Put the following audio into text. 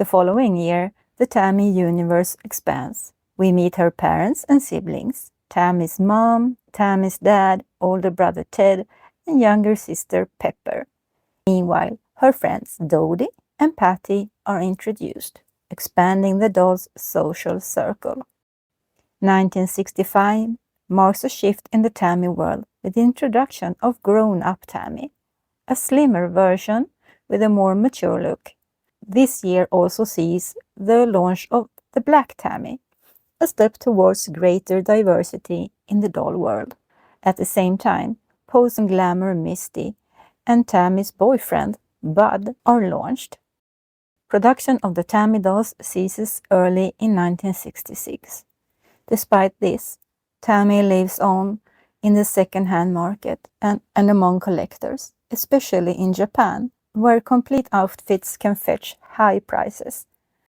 The following year, the Tammy universe expands. We meet her parents and siblings, Tammy's mom, Tammy's dad, older brother Ted, and younger sister Pepper. Meanwhile, her friends Dodie and Patty are introduced, expanding the doll's social circle. 1965 marks a shift in the Tammy world with the introduction of Grown-up Tammy, a slimmer version with a more mature look. This year also sees the launch of the Black Tammy, a step towards greater diversity in the doll world. At the same time, Pos'n Glamour Misty and Tammy's boyfriend, Bud, are launched. Production of the Tammy dolls ceases early in 1966. Despite this, Tammy lives on in the second-hand market and among collectors, especially in Japan, where complete outfits can fetch high prices.